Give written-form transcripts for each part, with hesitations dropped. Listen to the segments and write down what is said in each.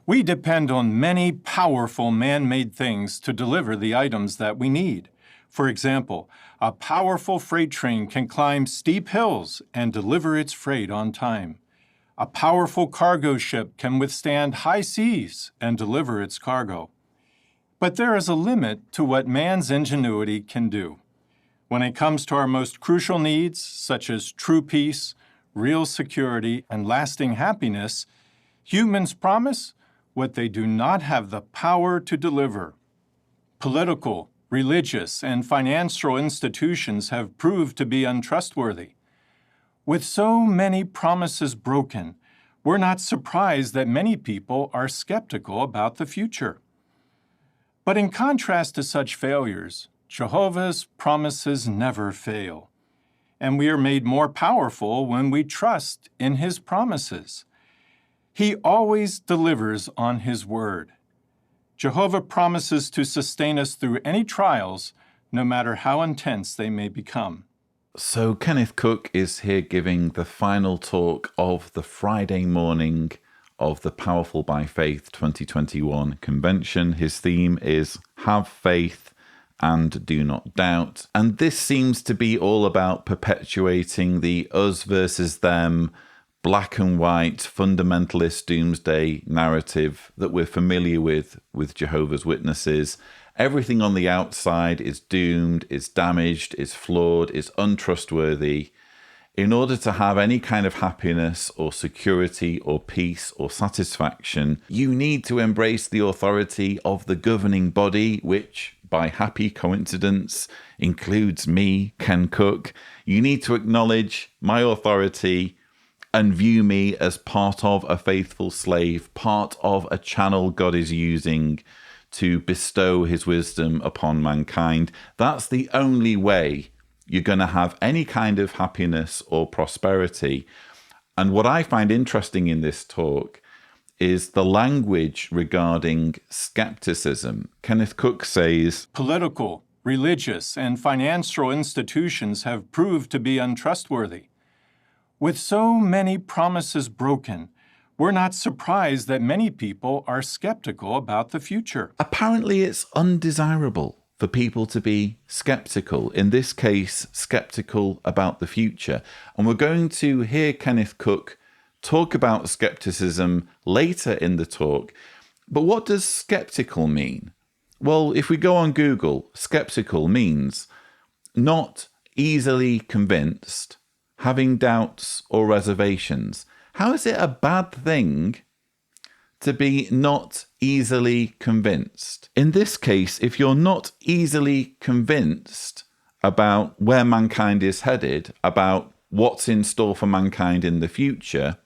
We depend on many powerful man-made things to deliver the items that we need. For example, a powerful freight train can climb steep hills and deliver its freight on time. A powerful cargo ship can withstand high seas and deliver its cargo. But there is a limit to what man's ingenuity can do. When it comes to our most crucial needs, such as true peace, real security, and lasting happiness, humans promise what they do not have the power to deliver. Political, religious, and financial institutions have proved to be untrustworthy. With so many promises broken, we're not surprised that many people are skeptical about the future. But in contrast to such failures, Jehovah's promises never fail, and we are made more powerful when we trust in His promises. He always delivers on His word. Jehovah promises to sustain us through any trials, no matter how intense they may become. So Kenneth Cook is here giving the final talk of the Friday morning of the Powerful by Faith 2021 convention. His theme is Have Faith and Do Not Doubt. And this seems to be all about perpetuating the us versus them, black and white, fundamentalist doomsday narrative that we're familiar with Jehovah's Witnesses. Everything on the outside is doomed, is damaged, is flawed, is untrustworthy. In order to have any kind of happiness or security or peace or satisfaction, you need to embrace the authority of the governing body, which, by happy coincidence, includes me, Ken Cook. You need to acknowledge my authority and view me as part of a faithful slave, part of a channel God is using to bestow His wisdom upon mankind. That's the only way you're going to have any kind of happiness or prosperity. And what I find interesting in this talk is the language regarding skepticism. Kenneth Cook says, Political, religious, and financial institutions have proved to be untrustworthy. With so many promises broken, we're not surprised that many people are skeptical about the future. Apparently, it's undesirable for people to be skeptical, in this case, skeptical about the future. And we're going to hear Kenneth Cook talk about skepticism later in the talk. But what does skeptical mean? Well, if we go on Google, skeptical means not easily convinced, having doubts or reservations. How is it a bad thing to be not easily convinced? In this case, if you're not easily convinced about where mankind is headed, about what's in store for mankind in the future,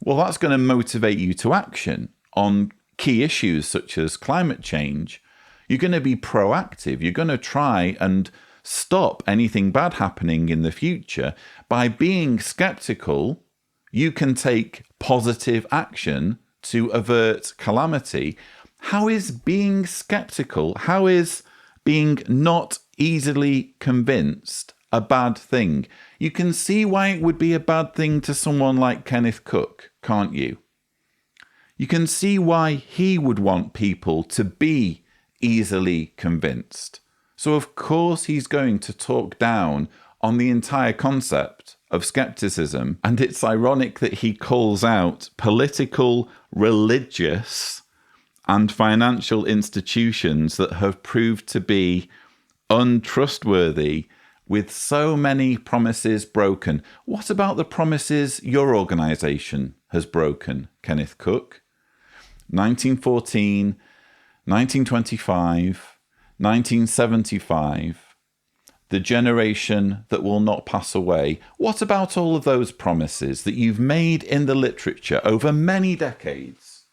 well, that's going to motivate you to action on key issues such as climate change. You're going to be proactive. You're going to try and stop anything bad happening in the future. By being skeptical, you can take positive action to avert calamity. How is being skeptical, how is being not easily convinced a bad thing? You can see why it would be a bad thing to someone like Kenneth Cook, can't you? You can see why he would want people to be easily convinced. So of course he's going to talk down on the entire concept of skepticism. And it's ironic that he calls out political, religious, and financial institutions that have proved to be untrustworthy with so many promises broken. What about the promises your organization has broken, Kenneth Cook? 1914, 1925, 1975, the generation that will not pass away. What about all of those promises that you've made in the literature over many decades?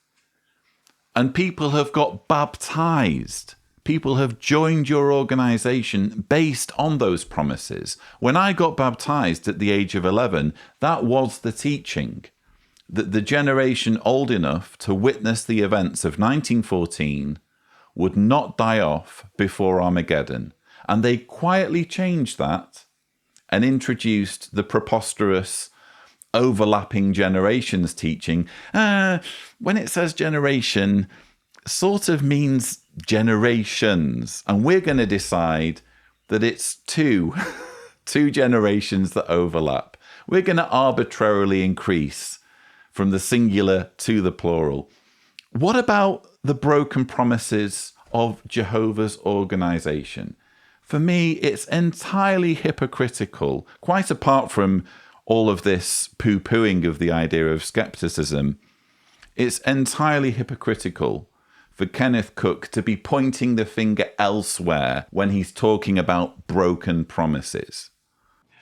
And people have got baptized. People have joined your organization based on those promises. When I got baptized at the age of 11, that was the teaching, that the generation old enough to witness the events of 1914 would not die off before Armageddon. And they quietly changed that and introduced the preposterous, overlapping generations teaching. When it says generation, sort of means generations. And we're going to decide that it's two generations that overlap. We're going to arbitrarily increase from the singular to the plural. What about the broken promises of Jehovah's organization? For me, it's entirely hypocritical, quite apart from all of this poo-pooing of the idea of skepticism. It's entirely hypocritical for Kenneth Cook to be pointing the finger elsewhere when he's talking about broken promises.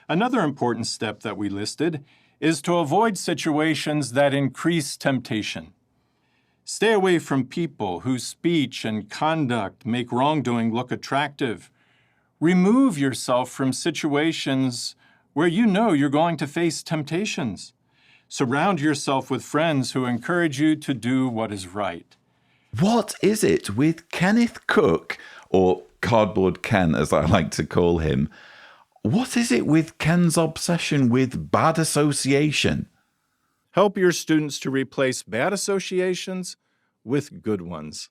Another important step that we listed is to avoid situations that increase temptation. Stay away from people whose speech and conduct make wrongdoing look attractive. Remove yourself from situations where you know you're going to face temptations. Surround yourself with friends who encourage you to do what is right. What is it with Kenneth Cook, or Cardboard Ken as I like to call him? What is it with Ken's obsession with bad association? Help your students to replace bad associations with good ones.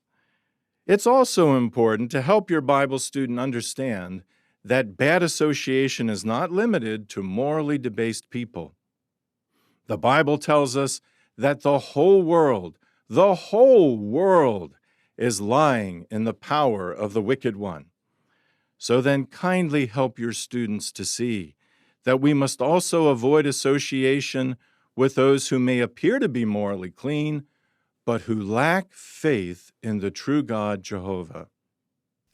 It's also important to help your Bible student understand that bad association is not limited to morally debased people. The Bible tells us that the whole world is lying in the power of the wicked one. So then kindly help your students to see that we must also avoid association with those who may appear to be morally clean, but who lack faith in the true God, Jehovah.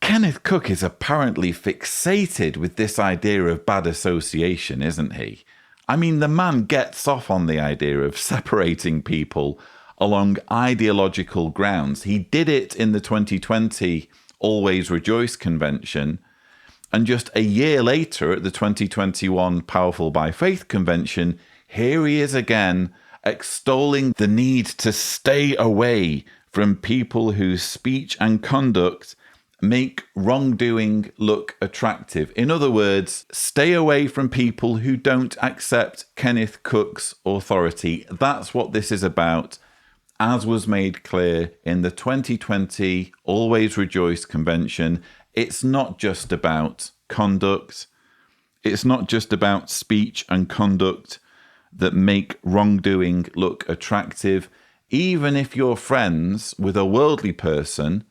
Kenneth Cook is apparently fixated with this idea of bad association, isn't he? I mean, the man gets off on the idea of separating people along ideological grounds. He did it in the 2020 Always Rejoice convention, and just a year later at the 2021 Powerful by Faith convention, here he is again, extolling the need to stay away from people whose speech and conduct make wrongdoing look attractive. In other words, stay away from people who don't accept Kenneth Cook's authority. That's what this is about, as was made clear in the 2020 Always Rejoice convention. It's not just about conduct. It's not just about speech and conduct that make wrongdoing look attractive. Even if you're friends with a worldly person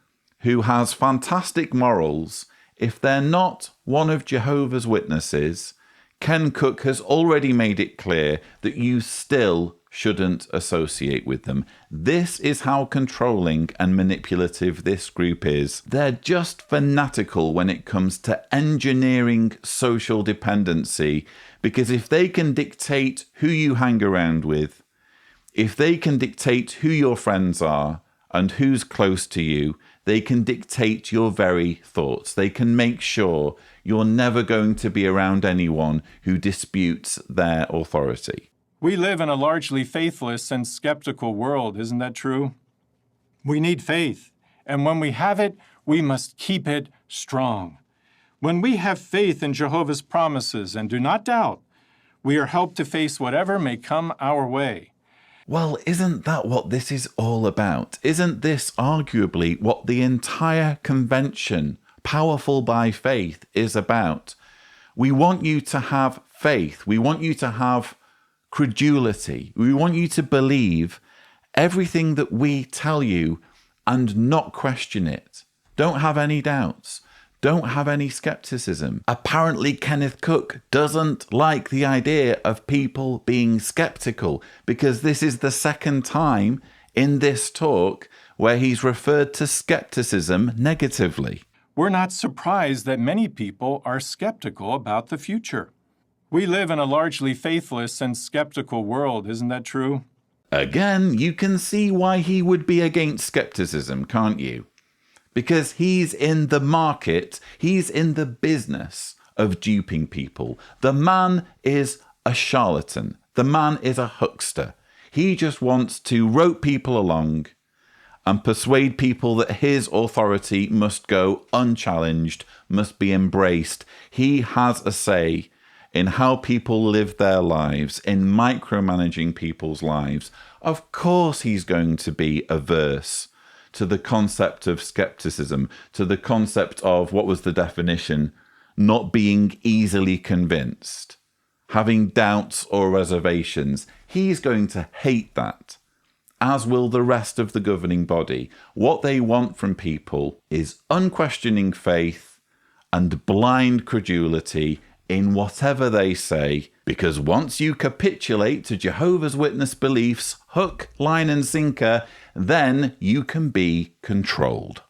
who has fantastic morals, if they're not one of Jehovah's Witnesses, Ken Cook has already made it clear that you still shouldn't associate with them. This is how controlling and manipulative this group is. They're just fanatical when it comes to engineering social dependency, because if they can dictate who you hang around with, if they can dictate who your friends are and who's close to you, they can dictate your very thoughts. They can make sure you're never going to be around anyone who disputes their authority. We live in a largely faithless and skeptical world, isn't that true? We need faith, and when we have it, we must keep it strong. When we have faith in Jehovah's promises and do not doubt, we are helped to face whatever may come our way. Well, isn't that what this is all about? Isn't this arguably what the entire convention, Powerful by Faith, is about? We want you to have faith. We want you to have credulity. We want you to believe everything that we tell you and not question it. Don't have any doubts. Don't have any skepticism. Apparently, Kenneth Cook doesn't like the idea of people being skeptical, because this is the second time in this talk where he's referred to skepticism negatively. We're not surprised that many people are skeptical about the future. We live in a largely faithless and skeptical world, isn't that true? Again, you can see why he would be against skepticism, can't you? Because he's in the market, he's in the business of duping people. The man is a charlatan. The man is a huckster. He just wants to rope people along and persuade people that his authority must go unchallenged, must be embraced. He has a say in how people live their lives, in micromanaging people's lives, of course he's going to be averse to the concept of skepticism, to the concept of, what was the definition, not being easily convinced, having doubts or reservations. He's going to hate that, as will the rest of the governing body. What they want from people is unquestioning faith and blind credulity in whatever they say, because once you capitulate to Jehovah's Witness beliefs, hook, line and sinker, then you can be controlled.